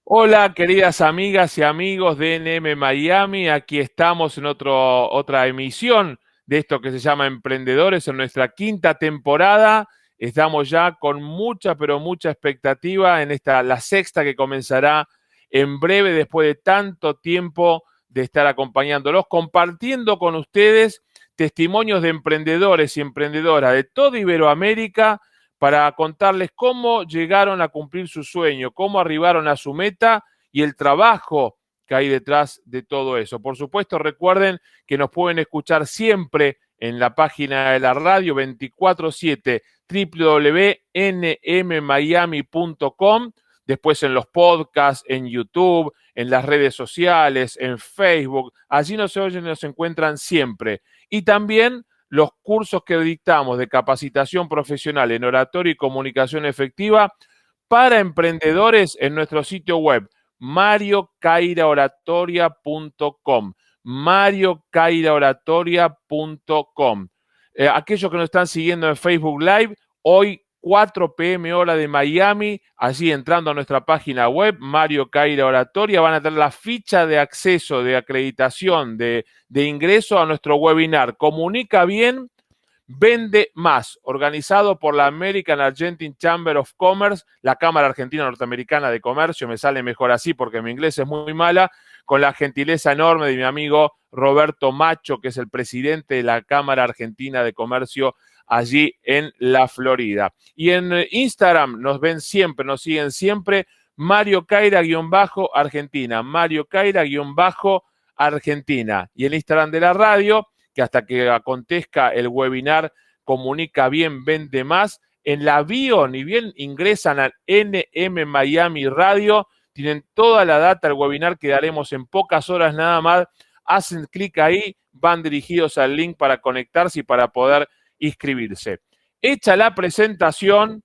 Hola, queridas amigas y amigos de NM Miami. Aquí estamos en otra emisión de esto que se llama Emprendedores en nuestra quinta temporada. Estamos ya con mucha, pero mucha expectativa en la sexta que comenzará en breve después de tanto tiempo de estar acompañándolos, compartiendo con ustedes testimonios de emprendedores y emprendedoras de toda Iberoamérica para contarles cómo llegaron a cumplir su sueño, cómo arribaron a su meta y el trabajo que hay detrás de todo eso. Por supuesto, recuerden que nos pueden escuchar siempre en la página de la radio 24/7 www.nmmiami.com, después en los podcasts, en YouTube, en las redes sociales, en Facebook. Allí nos oyen y nos encuentran siempre. Y también los cursos que dictamos de capacitación profesional en oratoria y comunicación efectiva para emprendedores en nuestro sitio web mariocairaoratoria.com mariocairaoratoria.com. Aquellos que nos están siguiendo en Facebook Live, hoy 4 p.m. hora de Miami, allí entrando a nuestra página web, Mario Caira Oratoria, van a tener la ficha de acceso, de acreditación, de ingreso a nuestro webinar. Comunica bien, vende más, organizado por la American Argentine Chamber of Commerce, la Cámara Argentina Norteamericana de Comercio, me sale mejor así porque mi inglés es muy mala, con la gentileza enorme de mi amigo Roberto Macho, que es el presidente de la Cámara Argentina de Comercio allí en la Florida. Y en Instagram nos ven siempre, nos siguen siempre, Mario Caira-Argentina, Mario Caira-Argentina. Y el Instagram de la radio, que hasta que acontezca el webinar Comunica Bien, Vende Más, en la bio, ni bien ingresan al NM Miami Radio, tienen toda la data del webinar que daremos en pocas horas nada más, hacen clic ahí, van dirigidos al link para conectarse y para poder inscribirse. Hecha la presentación,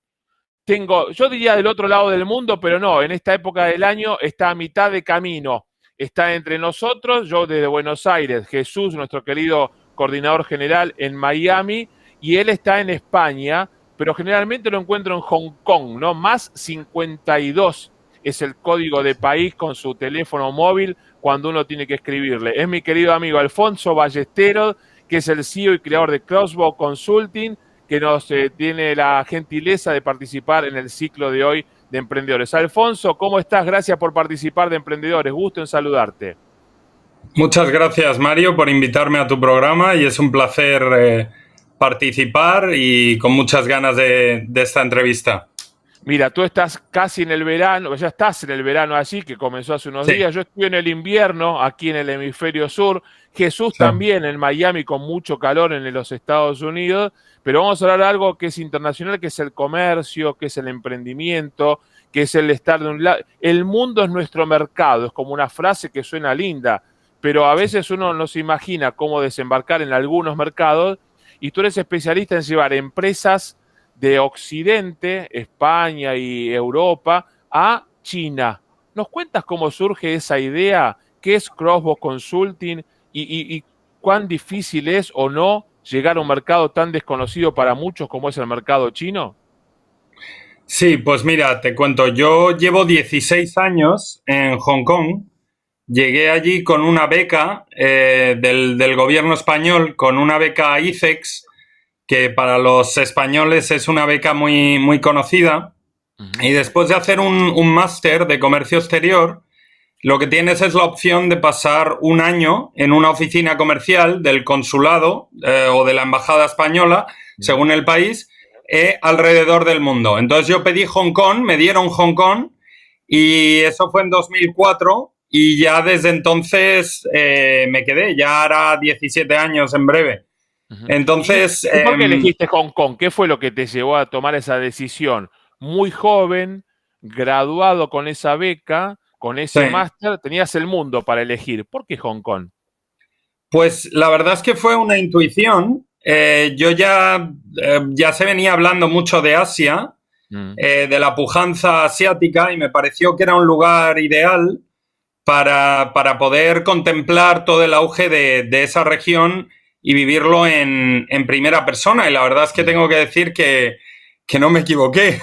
yo diría del otro lado del mundo, pero no, en esta época del año está a mitad de camino. Está entre nosotros, yo desde Buenos Aires, Jesús, nuestro querido coordinador general en Miami, y él está en España, pero generalmente lo encuentro en Hong Kong, ¿no? Más 52 es el código de país con su teléfono móvil cuando uno tiene que escribirle. Es mi querido amigo Alfonso Ballesteros, que es el CEO y creador de Crossbow Consulting, que nos tiene la gentileza de participar en el ciclo de hoy de Emprendedores. Alfonso, ¿cómo estás? Gracias por participar de Emprendedores. Gusto en saludarte. Muchas gracias, Mario, por invitarme a tu programa y es un placer participar y con muchas ganas de esta entrevista. Mira, tú estás casi en el verano, ya estás en el verano allí, que comenzó hace unos Sí, días. Yo estoy en el invierno, aquí en el hemisferio sur. Jesús sí. también en Miami, con mucho calor en los Estados Unidos. Pero vamos a hablar de algo que es internacional, que es el comercio, que es el emprendimiento, que es el estar de un lado. El mundo es nuestro mercado, es como una frase que suena linda, pero a veces uno no se imagina cómo desembarcar en algunos mercados. Y tú eres especialista en llevar empresas de Occidente, España y Europa, a China. ¿Nos cuentas cómo surge esa idea? ¿Qué es Crossbow Consulting? Y cuán difícil es o no llegar a un mercado tan desconocido para muchos como es el mercado chino? Sí, pues mira, te cuento, yo llevo 16 años en Hong Kong. Llegué allí con una beca del gobierno español, con una beca ICEX, que para los españoles es una beca muy, muy conocida. Uh-huh. Y después de hacer un máster de comercio exterior, lo que tienes es la opción de pasar un año en una oficina comercial del consulado o de la embajada española, Uh-huh. según el país, alrededor del mundo. Entonces yo pedí Hong Kong, me dieron Hong Kong y eso fue en 2004 y ya desde entonces me quedé, ya hará 17 años en breve. Uh-huh. Entonces, ¿Y por qué elegiste Hong Kong? ¿Qué fue lo que te llevó a tomar esa decisión? Muy joven, graduado con esa beca, con ese sí. máster, tenías el mundo para elegir. ¿Por qué Hong Kong? Pues la verdad es que fue una intuición. Yo ya se venía hablando mucho de Asia, Mm. de la pujanza asiática, y me pareció que era un lugar ideal para poder contemplar todo el auge de esa región y vivirlo en primera persona. Y la verdad es que tengo que decir que que no me equivoqué.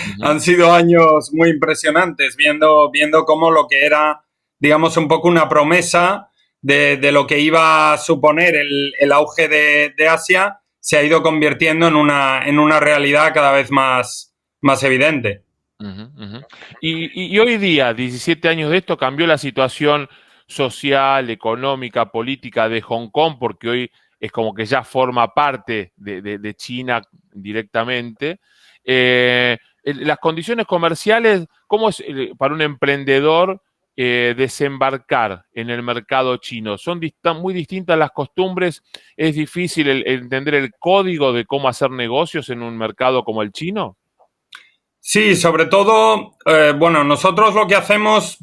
Ujú, Han sido años muy impresionantes viendo cómo lo que era, digamos, un poco una promesa de lo que iba a suponer el auge de Asia se ha ido convirtiendo en una realidad cada vez más evidente. ujú, ujú. Y hoy día, 17 años de esto, cambió la situación social, económica, política de Hong Kong, porque hoy es como que ya forma parte de China directamente. Las condiciones comerciales, ¿cómo es para un emprendedor desembarcar en el mercado chino? ¿Son muy distintas las costumbres? ¿Es difícil entender el código de cómo hacer negocios en un mercado como el chino? Sí, sobre todo, bueno, nosotros lo que hacemos,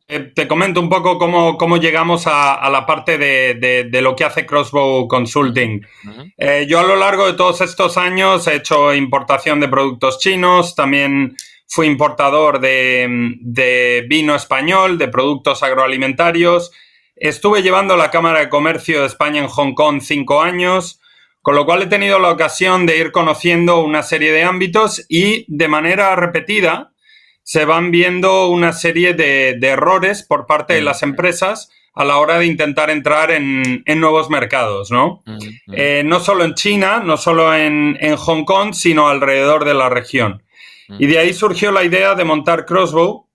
te comento un poco cómo llegamos a la parte de lo que hace Crossbow Ujú, Consulting. ujú, Yo a lo largo de todos estos años he hecho importación de productos chinos, también fui importador de vino español, de productos agroalimentarios. Estuve llevando la Cámara de Comercio de España en Hong Kong 5 años, con lo cual he tenido la ocasión de ir conociendo una serie de ámbitos y de manera repetida se van viendo una serie de errores por parte de ujú, las empresas a la hora de intentar entrar en nuevos mercados, ¿no? ujú, ujú, No solo en China, no solo en Hong Kong, sino alrededor de la región. Y ujú. de ahí surgió la idea de montar Crossbow,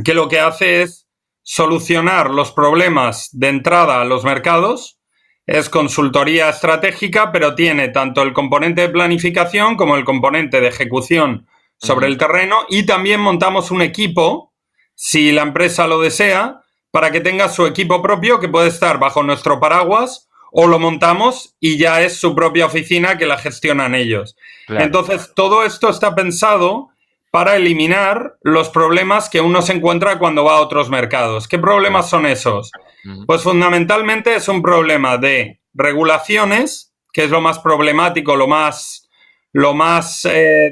que lo que hace es solucionar los problemas de entrada a los mercados. Es consultoría estratégica, pero tiene tanto el componente de planificación como el componente de ejecución sobre Ujú, el terreno y también montamos un equipo, si la empresa lo desea, para que tenga su equipo propio que puede estar bajo nuestro paraguas o lo montamos y ya es su propia oficina que la gestionan ellos. claro. Entonces, todo esto está pensado para eliminar los problemas que uno se encuentra cuando va a otros mercados. ¿Qué Claro. problemas son esos? Ujú, Pues fundamentalmente es un problema de regulaciones, que es lo más problemático,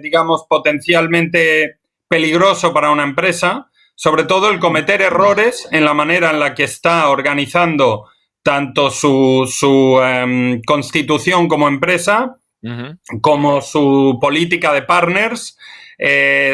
digamos, potencialmente peligroso para una empresa, sobre todo el cometer errores en la manera en la que está organizando tanto su constitución como empresa, ujú, como su política de partners,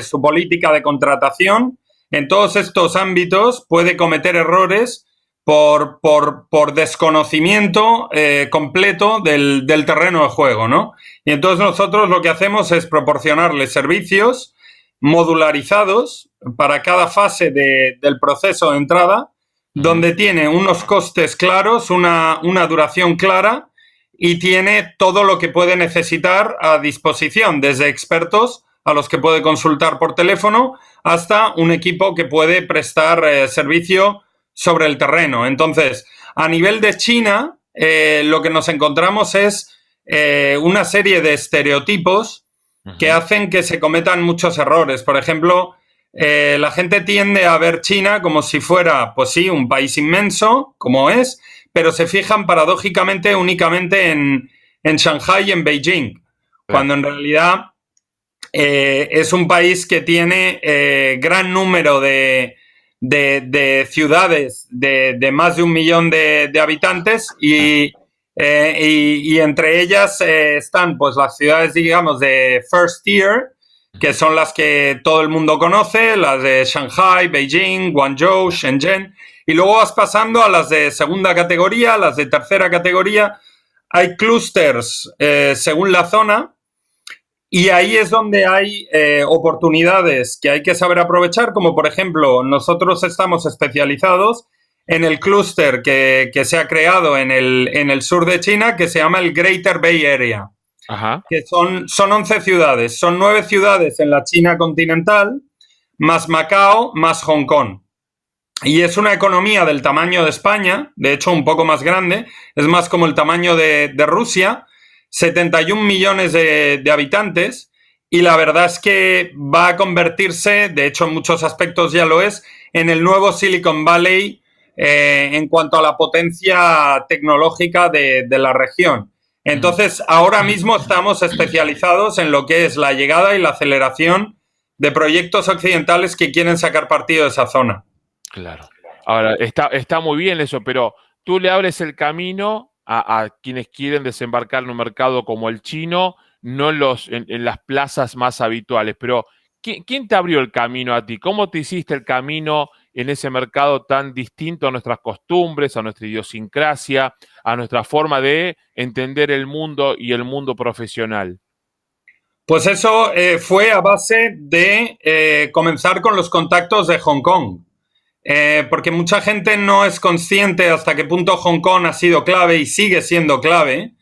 su política de contratación. En todos estos ámbitos puede cometer errores por desconocimiento completo del terreno de juego, ¿no? Y entonces nosotros lo que hacemos es proporcionarle servicios modularizados para cada fase del proceso de entrada, ujú. donde tiene unos costes claros, una duración clara y tiene todo lo que puede necesitar a disposición, desde expertos a los que puede consultar por teléfono hasta un equipo que puede prestar servicio sobre el terreno. Entonces, a nivel de China, lo que nos encontramos es una serie de estereotipos que Ujú, hacen que se cometan muchos errores. Por ejemplo, la gente tiende a ver China como si fuera, pues sí, un país inmenso, como es, pero se fijan paradójicamente únicamente en Shanghai y en Beijing, claro. cuando en realidad es un país que tiene gran número de ciudades de más de 1 millón de habitantes Ah, y entre ellas están pues las ciudades, digamos, de first tier, que ujú, son las que todo el mundo conoce, las de Shanghai, Beijing, Guangzhou, Shenzhen, y luego vas pasando a las de segunda categoría, las de tercera categoría. Hay clústeres según la zona y ahí es donde hay oportunidades que hay que saber aprovechar, como por ejemplo, nosotros estamos especializados en el clúster que se ha creado en el sur de China, que se llama el Greater Bay Area, ajá. que son 11 ciudades, son 9 ciudades en la China continental, más Macao, más Hong Kong. Y es una economía del tamaño de España, de hecho un poco más grande, es más como el tamaño de Rusia, 71 millones de habitantes, y la verdad es que va a convertirse, de hecho en muchos aspectos ya lo es, en el nuevo Silicon Valley en cuanto a la potencia tecnológica de la región. Ujú, Entonces, ahora mismo estamos especializados en lo que es la llegada y la aceleración de proyectos occidentales que quieren sacar partido de esa zona. claro. Ahora, está muy bien eso, pero tú le abres el camino a quienes quieren desembarcar en un mercado como el chino, no en las plazas más habituales. Pero, ¿quién te abrió el camino a ti? ¿Cómo te hiciste el camino en ese mercado tan distinto a nuestras costumbres, a nuestra idiosincrasia, a nuestra forma de entender el mundo y el mundo profesional? Pues eso fue a base de comenzar con los contactos de Hong Kong. Porque mucha gente no es consciente hasta qué punto Hong Kong ha sido clave y sigue siendo clave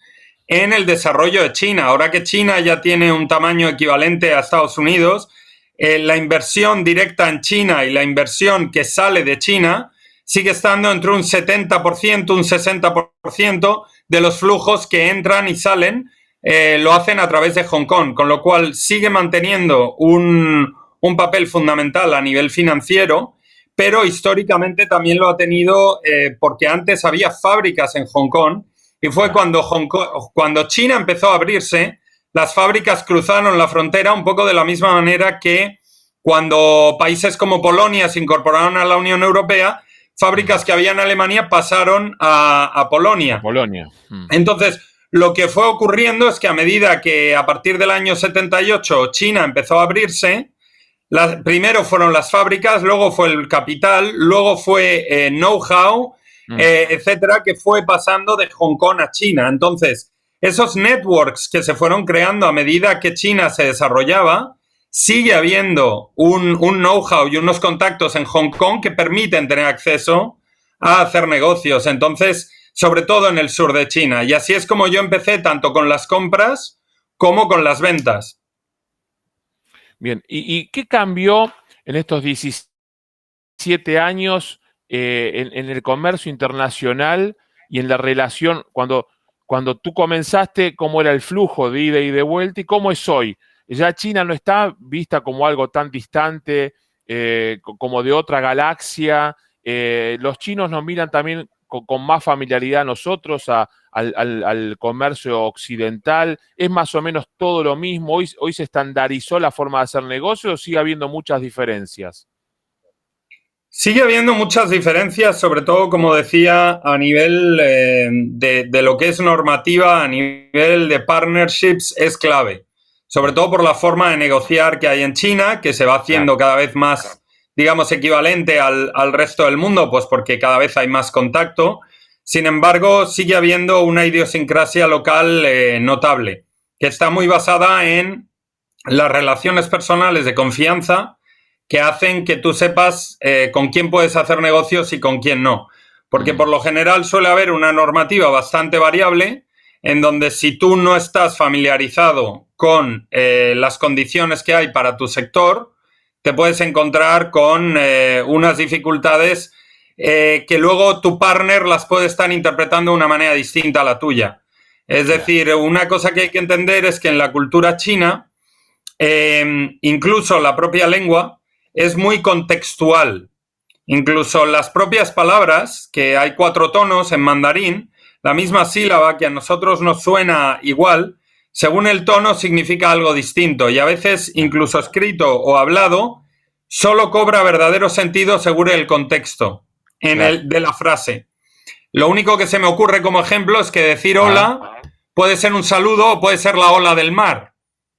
en el desarrollo de China. Ahora que China ya tiene un tamaño equivalente a Estados Unidos, la inversión directa en China y la inversión que sale de China sigue estando entre un 70%, un 60% de los flujos que entran y salen lo hacen a través de Hong Kong, con lo cual sigue manteniendo un papel fundamental a nivel financiero, pero históricamente también lo ha tenido porque antes había fábricas en Hong Kong y fue cuando China empezó a abrirse, las fábricas cruzaron la frontera un poco de la misma manera que cuando países como Polonia se incorporaron a la Unión Europea, fábricas que había en Alemania pasaron a Polonia. Polonia. Entonces, lo que fue ocurriendo es que a medida que a partir del año 78 China empezó a abrirse, primero fueron las fábricas, luego fue el capital, luego fue know-how, etcétera, que fue pasando de Hong Kong a China. Entonces, esos networks que se fueron creando a medida que China se desarrollaba, sigue habiendo un know-how y unos contactos en Hong Kong que permiten tener acceso a hacer negocios. Entonces, sobre todo en el sur de China. Y así es como yo empecé tanto con las compras como con las ventas. Bien, ¿y qué cambió en estos 17 años en el comercio internacional y en la relación, cuando tú comenzaste, cómo era el flujo de ida y de vuelta y cómo es hoy? Ya China no está vista como algo tan distante, como de otra galaxia. Los chinos nos miran también con más familiaridad a nosotros, al comercio occidental. ¿Es más o menos todo lo mismo? ¿Hoy se estandarizó la forma de hacer negocios o sigue habiendo muchas diferencias? Sigue habiendo muchas diferencias, sobre todo, como decía, a nivel de lo que es normativa, a nivel de partnerships, es clave. Sobre todo por la forma de negociar que hay en China, que se va haciendo cada vez más, digamos, equivalente al resto del mundo, pues porque cada vez hay más contacto. Sin embargo, sigue habiendo una idiosincrasia local notable, que está muy basada en las relaciones personales de confianza que hacen que tú sepas con quién puedes hacer negocios y con quién no. Porque por lo general suele haber una normativa bastante variable en donde si tú no estás familiarizado con las condiciones que hay para tu sector, te puedes encontrar con unas dificultades que luego tu partner las puede estar interpretando de una manera distinta a la tuya. Es decir, una cosa que hay que entender es que en la cultura china, incluso la propia lengua es muy contextual. Incluso las propias palabras, que hay 4 tonos en mandarín, la misma sílaba que a nosotros nos suena igual, según el tono significa algo distinto y a veces incluso escrito o hablado solo cobra verdadero sentido según el contexto de la frase. Lo único que se me ocurre como ejemplo es que decir hola puede ser un saludo o puede ser la ola del mar.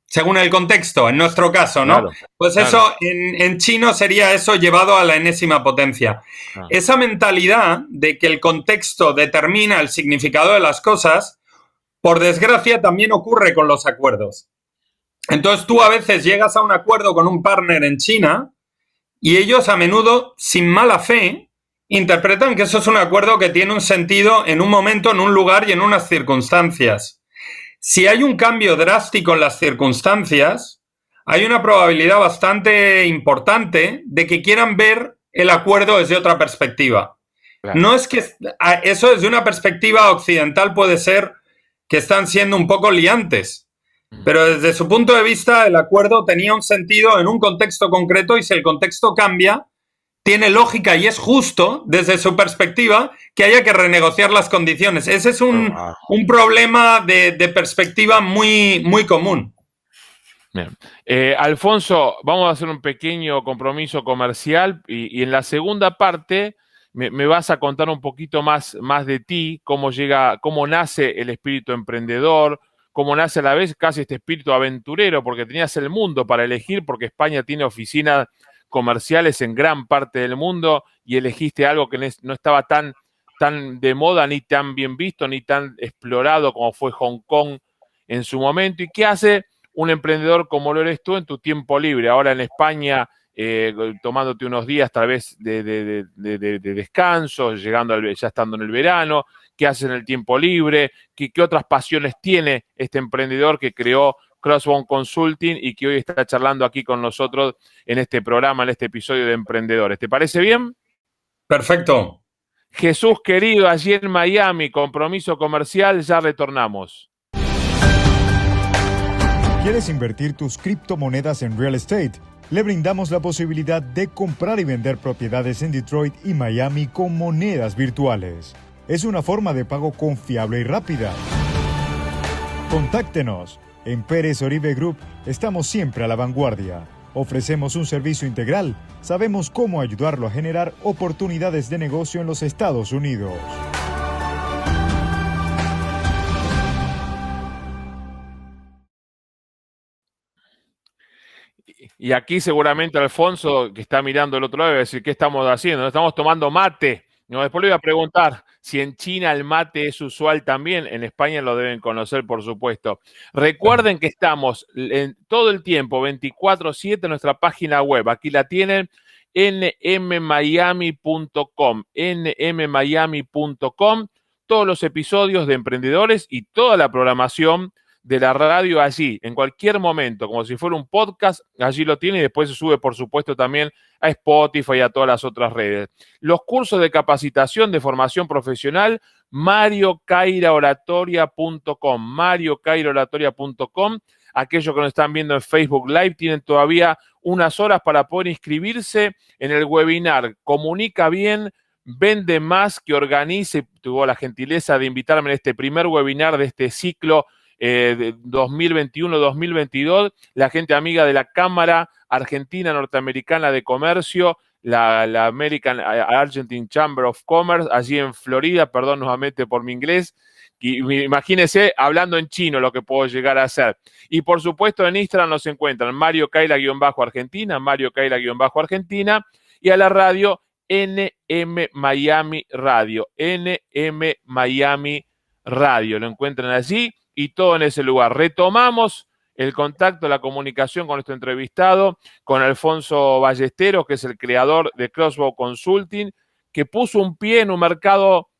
Según el contexto, en nuestro caso, ¿no? Claro, pues eso, en chino sería eso llevado a la enésima potencia. Esa mentalidad de que el contexto determina el significado de las cosas, por desgracia, también ocurre con los acuerdos. Entonces tú a veces llegas a un acuerdo con un partner en China y ellos a menudo, sin mala fe, interpretan que eso es un acuerdo que tiene un sentido en un momento, en un lugar y en unas circunstancias. Si hay un cambio drástico en las circunstancias, hay una probabilidad bastante importante de que quieran ver el acuerdo desde otra perspectiva. No es que eso desde una perspectiva occidental puede ser que están siendo un poco liantes, pero desde su punto de vista el acuerdo tenía un sentido en un contexto concreto y si el contexto cambia, tiene lógica y es justo desde su perspectiva que haya que renegociar las condiciones. Ese es un problema de perspectiva muy, muy común. Bien. Alfonso, vamos a hacer un pequeño compromiso comercial y en la segunda parte me vas a contar un poquito más de ti, cómo nace el espíritu emprendedor, cómo nace a la vez casi este espíritu aventurero, porque tenías el mundo para elegir, porque España tiene oficinas comerciales en gran parte del mundo y elegiste algo que no estaba tan de moda, ni tan bien visto, ni tan explorado como fue Hong Kong en su momento. ¿Y qué hace un emprendedor como lo eres tú en tu tiempo libre? Ahora en España, tomándote unos días tal vez de descanso, ya estando en el verano. ¿Qué haces en el tiempo libre? ¿Qué otras pasiones tiene este emprendedor que creó Crossbone Consulting y que hoy está charlando aquí con nosotros en este programa, en este episodio de Emprendedores? ¿Te parece bien? Perfecto. Jesús querido, allí en Miami, compromiso comercial, ya retornamos. ¿Quieres invertir tus criptomonedas en real estate? Le brindamos la posibilidad de comprar y vender propiedades en Detroit y Miami con monedas virtuales. Es una forma de pago confiable y rápida. Contáctenos. En Pérez Oribe Group estamos siempre a la vanguardia. Ofrecemos un servicio integral. Sabemos cómo ayudarlo a generar oportunidades de negocio en los Estados Unidos. Y aquí seguramente Alfonso, que está mirando el otro lado, va a decir, ¿qué estamos haciendo? ¿No estamos tomando mate? No, después le voy a preguntar si en China el mate es usual también. En España lo deben conocer, por supuesto. Recuerden que estamos todo el tiempo, 24/7, en nuestra página web. Aquí la tienen, nmmiami.com. nmmiami.com. Todos los episodios de Emprendedores y toda la programación de la radio allí, en cualquier momento, como si fuera un podcast, allí lo tiene y después se sube, por supuesto, también a Spotify y a todas las otras redes. Los cursos de capacitación de formación profesional, mariocairaoratoria.com, mariocairaoratoria.com. Aquellos que nos están viendo en Facebook Live tienen todavía unas horas para poder inscribirse en el webinar Comunica Bien, Vende Más, que organice, tuvo la gentileza de invitarme en este primer webinar de este ciclo 2021-2022, la gente amiga de la Cámara Argentina Norteamericana de Comercio, la American Argentine Chamber of Commerce, allí en Florida, perdón nuevamente por mi inglés, y imagínense hablando en chino lo que puedo llegar a hacer. Y por supuesto en Instagram nos encuentran Mario Kaila-Argentina, Mario Kaila-Argentina, y a la radio NM Miami Radio, NM Miami Radio, lo encuentran allí y todo en ese lugar. Retomamos el contacto, la comunicación con nuestro entrevistado, con Alfonso Ballesteros, que es el creador de Crossbone Consulting, que puso un pie en un mercado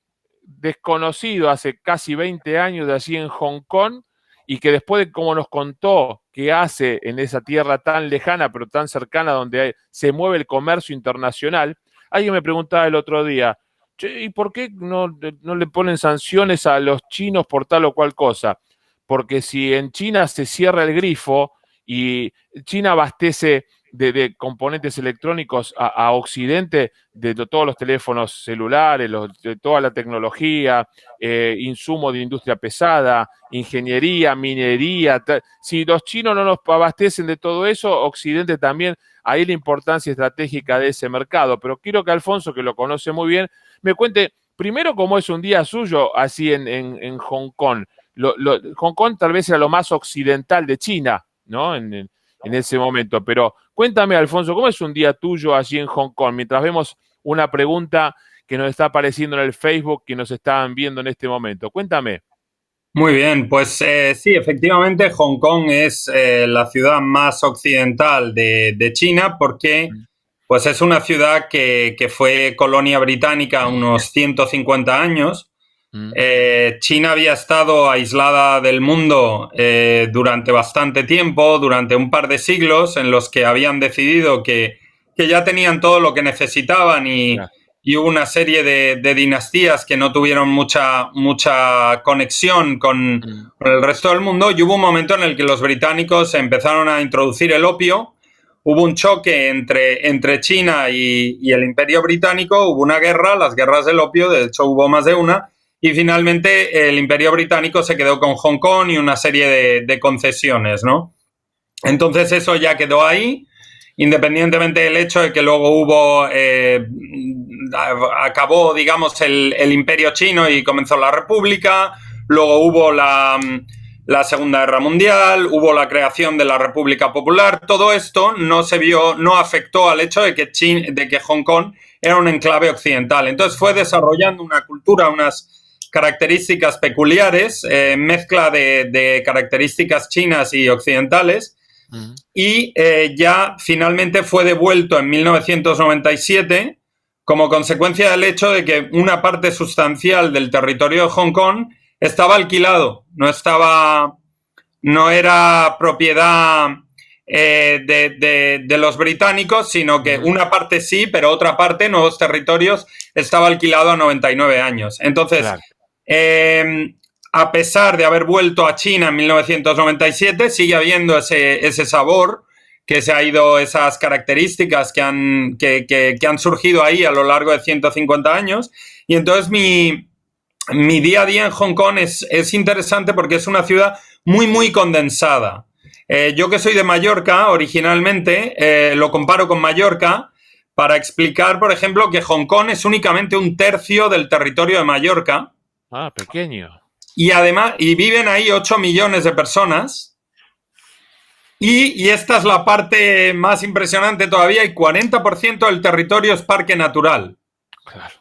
desconocido hace casi 20 años de allí en Hong Kong, y que después de cómo nos contó qué hace en esa tierra tan lejana pero tan cercana donde se mueve el comercio internacional, alguien me preguntaba el otro día, ¿y por qué no le ponen sanciones a los chinos por tal o cual cosa? Porque si en China se cierra el grifo y China abastece de componentes electrónicos a Occidente, de todos los teléfonos celulares, de toda la tecnología, insumo de industria pesada, ingeniería, minería. Si los chinos no nos abastecen de todo eso, Occidente también, ahí la importancia estratégica de ese mercado. Pero quiero que Alfonso, que lo conoce muy bien, me cuente primero cómo es un día suyo así en Hong Kong. Hong Kong tal vez era lo más occidental de China, ¿no? En ese momento. Pero cuéntame, Alfonso, ¿cómo es un día tuyo allí en Hong Kong? Mientras vemos una pregunta que nos está apareciendo en el Facebook, que nos están viendo en este momento. Cuéntame. Muy bien, pues sí, efectivamente Hong Kong es la ciudad más occidental de China porque pues es una ciudad que fue colonia británica unos 150 años. China había estado aislada del mundo durante bastante tiempo, durante un par de siglos, en los que habían decidido que ya tenían todo lo que necesitaban y hubo una serie de dinastías que no tuvieron mucha conexión con el resto del mundo, y hubo un momento en el que los británicos empezaron a introducir el opio. Hubo un choque entre China y el Imperio Británico, hubo una guerra, las guerras del opio, de hecho hubo más de una, y finalmente el Imperio Británico se quedó con Hong Kong y una serie de concesiones, ¿no? Entonces eso ya quedó ahí, independientemente del hecho de que luego acabó, digamos, el Imperio Chino y comenzó la República, luego hubo la Segunda Guerra Mundial, hubo la creación de la República Popular. Todo esto no afectó al hecho de que Hong Kong era un enclave occidental. Entonces fue desarrollando una cultura, unas características peculiares, mezcla de características chinas y occidentales, y ya finalmente fue devuelto en 1997 como consecuencia del hecho de que una parte sustancial del territorio de Hong Kong estaba alquilado, no era propiedad de los británicos, sino que una parte sí, pero otra parte, nuevos territorios, estaba alquilado a 99 años. Entonces, claro, a pesar de haber vuelto a China en 1997, sigue habiendo ese sabor, que se ha ido, esas características que han surgido ahí a lo largo de 150 años. Y entonces mi día a día en Hong Kong es interesante porque es una ciudad muy, muy condensada. Yo que soy de Mallorca originalmente, lo comparo con Mallorca para explicar, por ejemplo, que Hong Kong es únicamente un tercio del territorio de Mallorca. Ah, pequeño. Y además, viven ahí 8 millones de personas. Y esta es la parte más impresionante todavía, y 40% del territorio es parque natural. Claro.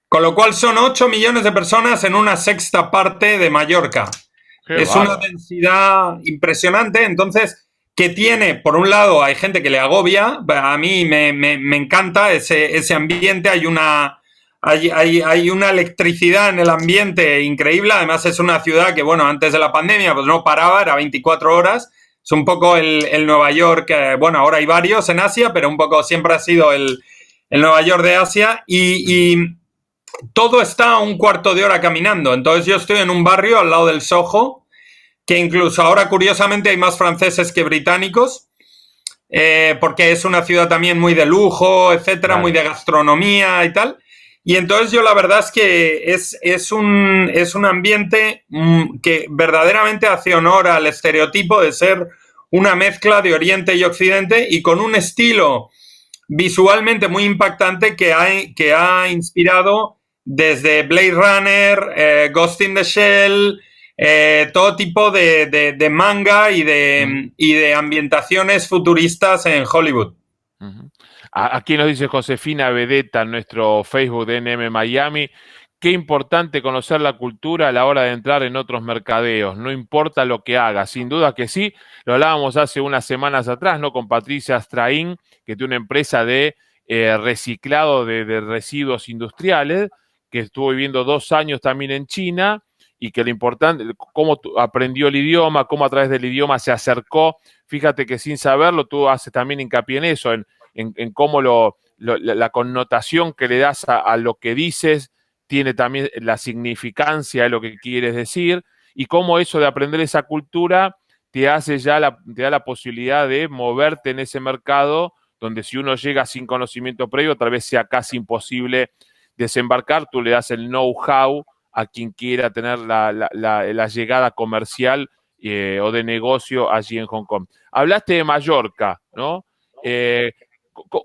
Con lo cual son 8 millones de personas en una sexta parte de Mallorca. Es una densidad impresionante. Entonces, que tiene, por un lado, hay gente que le agobia. A mí me encanta ese ambiente. Hay una electricidad en el ambiente increíble. Además, es una ciudad que, bueno, antes de la pandemia pues no paraba, era 24 horas. Es un poco el Nueva York, bueno, ahora hay varios en Asia, pero un poco siempre ha sido el Nueva York de Asia, y todo está a un cuarto de hora caminando. Entonces yo estoy en un barrio al lado del Soho, que incluso ahora curiosamente hay más franceses que británicos, porque es una ciudad también muy de lujo, etcétera, muy de gastronomía y tal. Y entonces yo la verdad es que es un ambiente que verdaderamente hace honor al estereotipo de ser una mezcla de Oriente y Occidente, y con un estilo visualmente muy impactante que ha inspirado desde Blade Runner, Ghost in the Shell, todo tipo de manga y de ambientaciones futuristas en Hollywood. Aquí nos dice Josefina Vedetta en nuestro Facebook de NM Miami: qué importante conocer la cultura a la hora de entrar en otros mercadeos, no importa lo que haga. Sin duda que sí, lo hablábamos hace unas semanas atrás, ¿no?, con Patricia Astraín, que tiene una empresa de reciclado de residuos industriales, que estuvo viviendo 2 años también en China, y que lo importante, cómo aprendió el idioma, cómo a través del idioma se acercó. Fíjate que sin saberlo, tú haces también hincapié en eso, en cómo la connotación que le das a lo que dices tiene también la significancia de lo que quieres decir, y cómo eso de aprender esa cultura te da la posibilidad de moverte en ese mercado, donde si uno llega sin conocimiento previo, tal vez sea casi imposible desembarcar. Tú le das el know-how a quien quiera tener la llegada comercial o de negocio allí en Hong Kong. Hablaste de Mallorca, ¿no?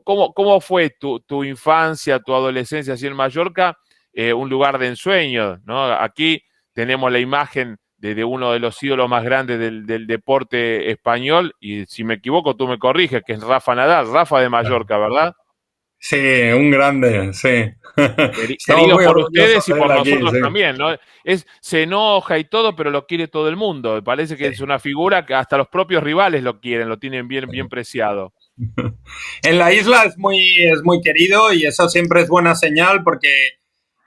¿Cómo fue tu infancia, tu adolescencia así en Mallorca? Un lugar de ensueño, ¿no? Aquí tenemos la imagen de uno de los ídolos más grandes del deporte español, y si me equivoco tú me corriges, que es Rafa Nadal, Rafa de Mallorca, ¿verdad? Sí, un grande, sí. Querido por ustedes y por nosotros también, ¿no? Se enoja y todo, pero lo quiere todo el mundo. Me parece que es una figura que hasta los propios rivales lo quieren, lo tienen bien preciado. En la isla es muy querido, y eso siempre es buena señal, porque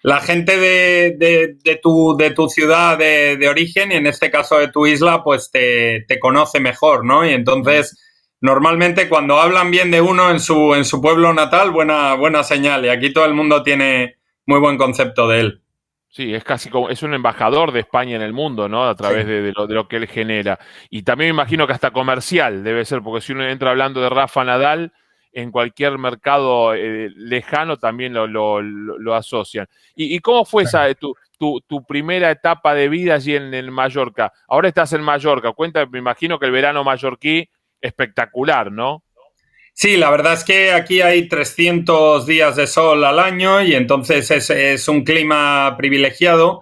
la gente de tu ciudad de origen, y en este caso de tu isla, pues te conoce mejor, ¿no? Y entonces, normalmente cuando hablan bien de uno en su pueblo natal, buena señal. Y aquí todo el mundo tiene muy buen concepto de él. Sí, es casi como, es un embajador de España en el mundo, ¿no? A través de lo que él genera. Y también me imagino que hasta comercial debe ser, porque si uno entra hablando de Rafa Nadal, en cualquier mercado lejano también lo asocian. ¿Y cómo fue esa tu primera etapa de vida allí en Mallorca? Ahora estás en Mallorca. Cuenta, me imagino que el verano mallorquí espectacular, ¿no? Sí, la verdad es que aquí hay 300 días de sol al año, y entonces es un clima privilegiado.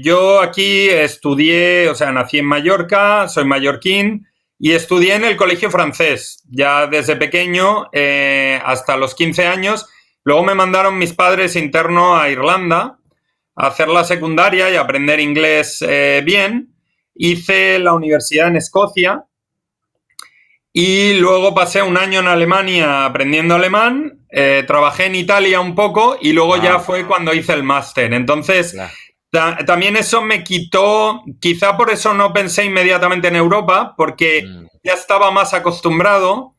Yo aquí estudié, o sea, nací en Mallorca, soy mallorquín y estudié en el colegio francés, ya desde pequeño hasta los 15 años. Luego me mandaron mis padres interno a Irlanda a hacer la secundaria y aprender inglés bien. Hice la universidad en Escocia y luego pasé un año en Alemania aprendiendo alemán, trabajé en Italia un poco y luego ya fue cuando hice el máster. Entonces, también eso me quitó, quizá por eso no pensé inmediatamente en Europa, porque ya estaba más acostumbrado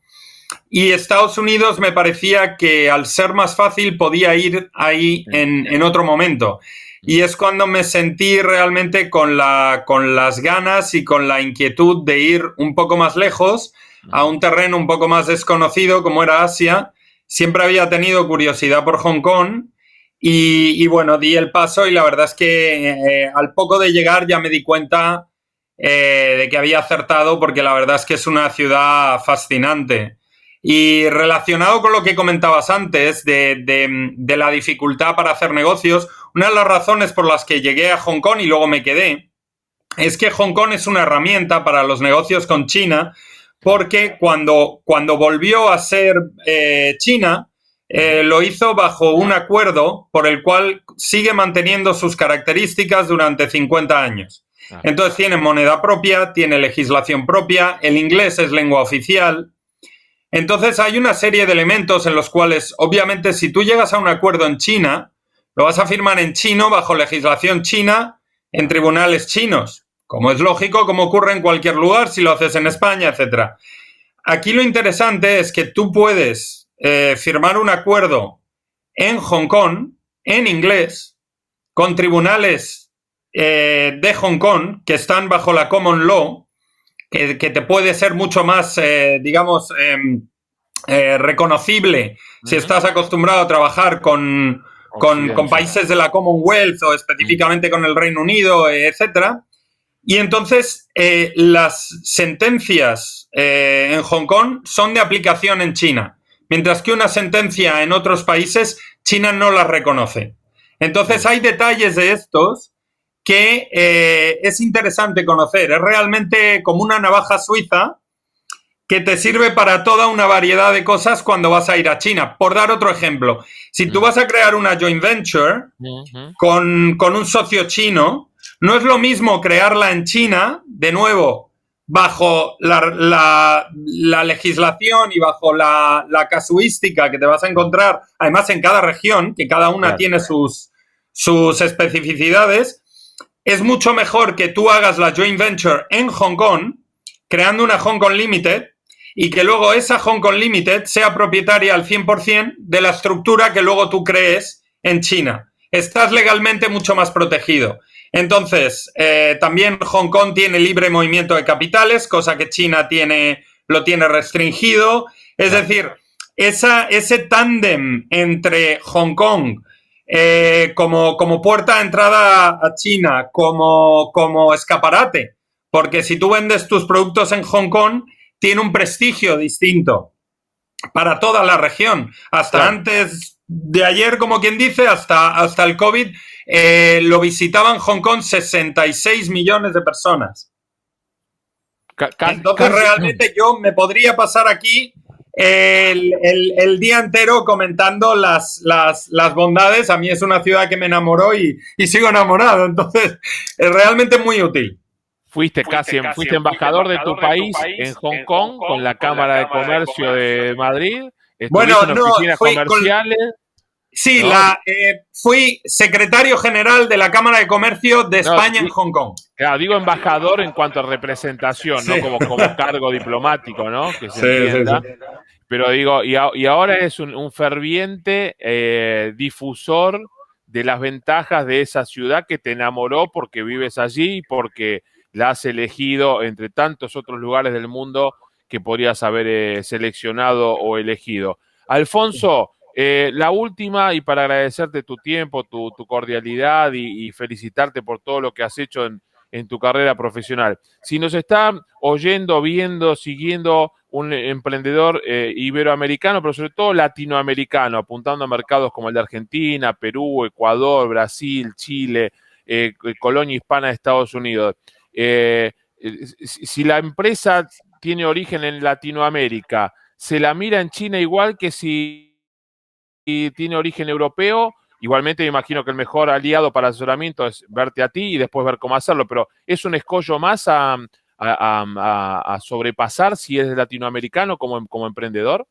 y Estados Unidos me parecía que al ser más fácil podía ir ahí en otro momento. Y es cuando me sentí realmente con las ganas y con la inquietud de ir un poco más lejos, a un terreno un poco más desconocido como era Asia. Siempre había tenido curiosidad por Hong Kong y bueno, di el paso y la verdad es que al poco de llegar ya me di cuenta de que había acertado, porque la verdad es que es una ciudad fascinante. Y relacionado con lo que comentabas antes de la dificultad para hacer negocios, una de las razones por las que llegué a Hong Kong y luego me quedé es que Hong Kong es una herramienta para los negocios con China, porque cuando volvió a ser China, lo hizo bajo un acuerdo por el cual sigue manteniendo sus características durante 50 años. Entonces tiene moneda propia, tiene legislación propia, el inglés es lengua oficial. Entonces hay una serie de elementos en los cuales, obviamente, si tú llegas a un acuerdo en China, lo vas a firmar en chino, bajo legislación china, en tribunales chinos, como es lógico, como ocurre en cualquier lugar si lo haces en España, etc. Aquí lo interesante es que tú puedes firmar un acuerdo en Hong Kong, en inglés, con tribunales de Hong Kong que están bajo la common law, que te puede ser mucho más, digamos, reconocible si estás acostumbrado a trabajar con países de la Commonwealth o específicamente con el Reino Unido, etcétera. Y entonces las sentencias en Hong Kong son de aplicación en China, mientras que una sentencia en otros países, China no las reconoce. Entonces hay detalles de estos que es interesante conocer. Es realmente como una navaja suiza que te sirve para toda una variedad de cosas cuando vas a ir a China. Por dar otro ejemplo, si tú vas a crear una joint venture con un socio chino, no es lo mismo crearla en China, de nuevo, bajo la legislación y bajo la casuística que te vas a encontrar, además en cada región, que cada una tiene sus especificidades. Es mucho mejor que tú hagas la joint venture en Hong Kong, creando una Hong Kong Limited, y que luego esa Hong Kong Limited sea propietaria al 100% de la estructura que luego tú crees en China. Estás legalmente mucho más protegido. Entonces, también Hong Kong tiene libre movimiento de capitales, cosa que China lo tiene restringido. Es decir, ese tándem entre Hong Kong como puerta de entrada a China, como escaparate, porque si tú vendes tus productos en Hong Kong, tiene un prestigio distinto para toda la región. Hasta antes de ayer, como quien dice, hasta el COVID, lo visitaban Hong Kong 66 millones de personas. Entonces, realmente yo me podría pasar aquí el día entero comentando las bondades. A mí es una ciudad que me enamoró y sigo enamorado. Entonces, es realmente muy útil. Fuiste embajador de tu país en Hong Kong con la Cámara de Comercio de Madrid. Bueno, en oficinas comerciales. Sí, ¿no? Fui secretario general de la Cámara de Comercio de España en Hong Kong. Claro, digo embajador en cuanto a representación, ¿no? Como cargo diplomático, ¿no? Que se entienda. Sí. Pero digo, y ahora es un ferviente difusor de las ventajas de esa ciudad que te enamoró porque vives allí y porque la has elegido entre tantos otros lugares del mundo que podrías haber seleccionado o elegido. Alfonso, la última, y para agradecerte tu tiempo, tu cordialidad y felicitarte por todo lo que has hecho en tu carrera profesional. Si nos está oyendo, viendo, siguiendo un emprendedor iberoamericano, pero sobre todo latinoamericano, apuntando a mercados como el de Argentina, Perú, Ecuador, Brasil, Chile, colonia hispana de Estados Unidos. Si la empresa tiene origen en Latinoamérica, ¿se la mira en China igual que si tiene origen europeo? Igualmente me imagino que el mejor aliado para asesoramiento es verte a ti y después ver cómo hacerlo, pero ¿es un escollo más a sobrepasar si es latinoamericano como emprendedor?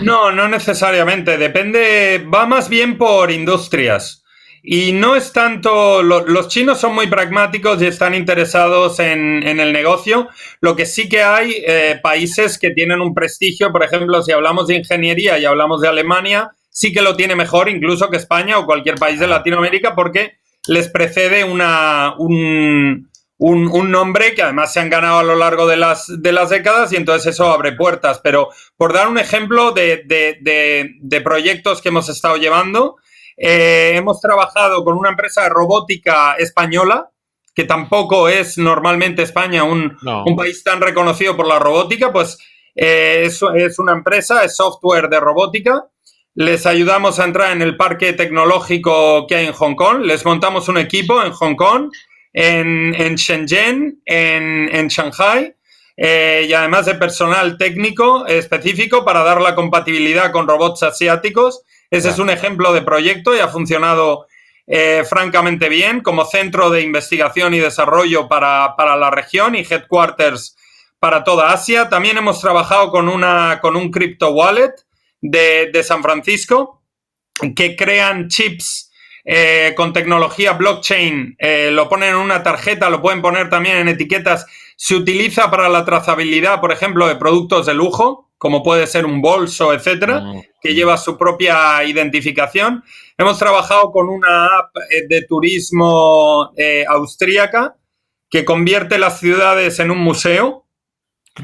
No, no necesariamente. Depende, va más bien por industrias. Y no es tanto, los chinos son muy pragmáticos y están interesados en el negocio. Lo que sí que hay países que tienen un prestigio, por ejemplo, si hablamos de ingeniería y hablamos de Alemania, sí que lo tiene mejor incluso que España o cualquier país de Latinoamérica porque les precede un nombre que además se han ganado a lo largo de las décadas y entonces eso abre puertas. Pero por dar un ejemplo de proyectos que hemos estado llevando, hemos trabajado con una empresa de robótica española, que tampoco es normalmente España un país tan reconocido por la robótica, pues es una empresa, es software de robótica. Les ayudamos a entrar en el parque tecnológico que hay en Hong Kong, les montamos un equipo en Hong Kong, en Shenzhen, en Shanghai, y además de personal técnico específico para dar la compatibilidad con robots asiáticos. Ese es un ejemplo de proyecto y ha funcionado francamente bien como centro de investigación y desarrollo para la región y headquarters para toda Asia. También hemos trabajado con un crypto wallet de San Francisco que crean chips con tecnología blockchain, lo ponen en una tarjeta, lo pueden poner también en etiquetas. Se utiliza para la trazabilidad, por ejemplo, de productos de lujo, como puede ser un bolso, etcétera, que lleva su propia identificación. Hemos trabajado con una app de turismo austríaca que convierte las ciudades en un museo.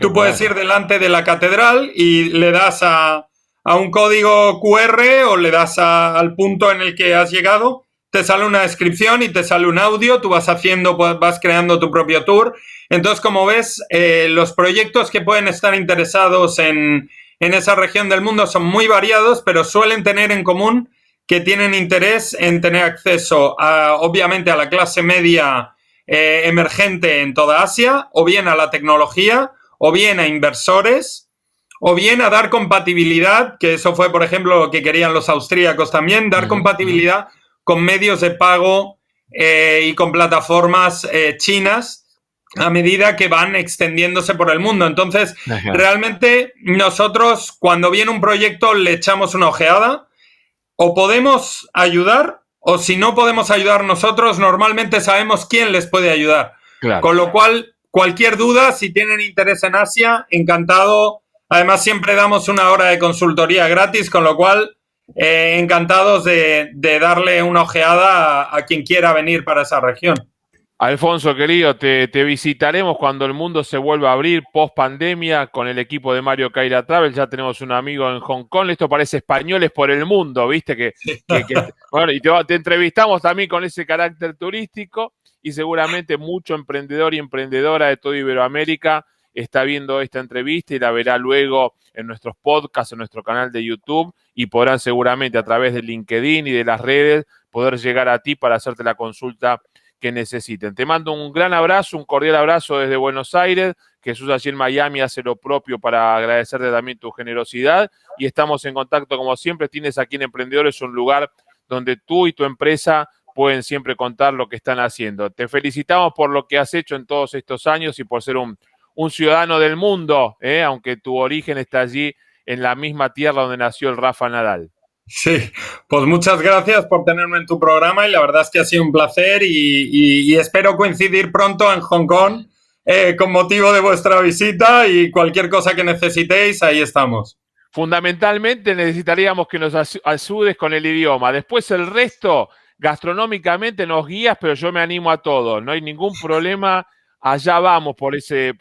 Tú puedes ir delante de la catedral y le das a un código QR o le das al punto en el que has llegado, te sale una descripción y te sale un audio, tú vas creando tu propio tour. Entonces, como ves, los proyectos que pueden estar interesados en esa región del mundo son muy variados, pero suelen tener en común que tienen interés en tener acceso, obviamente, a la clase media emergente en toda Asia, o bien a la tecnología, o bien a inversores, o bien a dar compatibilidad, que eso fue, por ejemplo, lo que querían los austríacos también, dar compatibilidad con medios de pago y con plataformas chinas a medida que van extendiéndose por el mundo. Entonces, realmente nosotros, cuando viene un proyecto, le echamos una ojeada. O podemos ayudar, o si no podemos ayudar nosotros, normalmente sabemos quién les puede ayudar. Claro. Con lo cual, cualquier duda, si tienen interés en Asia, encantado. Además, siempre damos una hora de consultoría gratis, con lo cual, encantados de darle una ojeada a quien quiera venir para esa región. Alfonso, querido, te visitaremos cuando el mundo se vuelva a abrir post pandemia con el equipo de Mario Caira Travel. Ya tenemos un amigo en Hong Kong. Esto parece españoles por el mundo, ¿viste? Bueno, y te entrevistamos también con ese carácter turístico y seguramente mucho emprendedor y emprendedora de toda Iberoamérica está viendo esta entrevista y la verá luego en nuestros podcasts, en nuestro canal de YouTube y podrán seguramente a través de LinkedIn y de las redes poder llegar a ti para hacerte la consulta que necesiten. Te mando un gran abrazo, un cordial abrazo desde Buenos Aires. Jesús allí en Miami hace lo propio para agradecerte también tu generosidad y estamos en contacto como siempre. Tienes aquí en Emprendedores un lugar donde tú y tu empresa pueden siempre contar lo que están haciendo. Te felicitamos por lo que has hecho en todos estos años y por ser un ciudadano del mundo, aunque tu origen está allí en la misma tierra donde nació el Rafa Nadal. Sí, pues muchas gracias por tenerme en tu programa y la verdad es que ha sido un placer y espero coincidir pronto en Hong Kong con motivo de vuestra visita y cualquier cosa que necesitéis, ahí estamos. Fundamentalmente necesitaríamos que nos ayudes con el idioma. Después el resto, gastronómicamente nos guías, pero yo me animo a todo. No hay ningún problema. Allá vamos por ese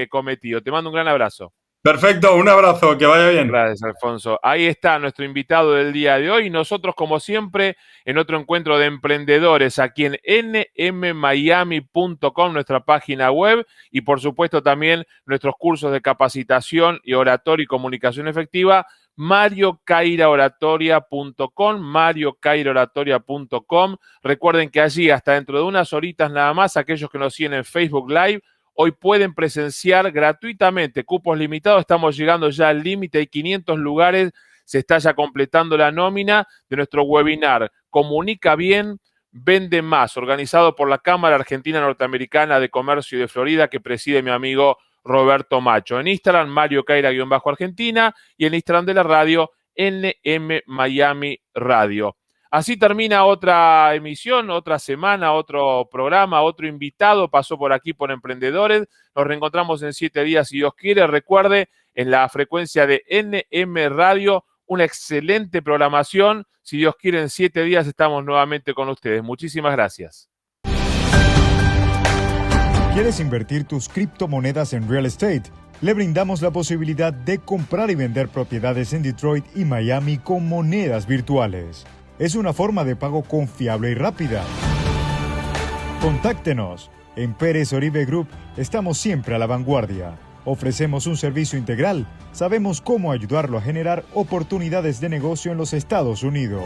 cometido. Te mando un gran abrazo. Perfecto, un abrazo, que vaya bien. Gracias, Alfonso. Ahí está nuestro invitado del día de hoy. Nosotros, como siempre, en otro encuentro de emprendedores aquí en nmmiami.com, nuestra página web, y por supuesto también nuestros cursos de capacitación y oratoria y comunicación efectiva mariocairaoratoria.com, mariocairaoratoria.com. Recuerden que allí, hasta dentro de unas horitas nada más, aquellos que nos siguen en Facebook Live, hoy pueden presenciar gratuitamente, cupos limitados, estamos llegando ya al límite de 500 lugares, se está ya completando la nómina de nuestro webinar Comunica Bien, Vende Más, organizado por la Cámara Argentina Norteamericana de Comercio de Florida, que preside mi amigo Roberto Macho. En Instagram, Mario Caira-Argentina, y en Instagram de la radio, NM Miami Radio. Así termina otra emisión, otra semana, otro programa, otro invitado pasó por aquí por Emprendedores. Nos reencontramos en 7 días, si Dios quiere. Recuerde, en la frecuencia de NM Radio, una excelente programación. Si Dios quiere, en 7 días estamos nuevamente con ustedes. Muchísimas gracias. ¿Quieres invertir tus criptomonedas en real estate? Le brindamos la posibilidad de comprar y vender propiedades en Detroit y Miami con monedas virtuales. Es una forma de pago confiable y rápida. Contáctenos. En Pérez Oribe Group estamos siempre a la vanguardia. Ofrecemos un servicio integral. Sabemos cómo ayudarlo a generar oportunidades de negocio en los Estados Unidos.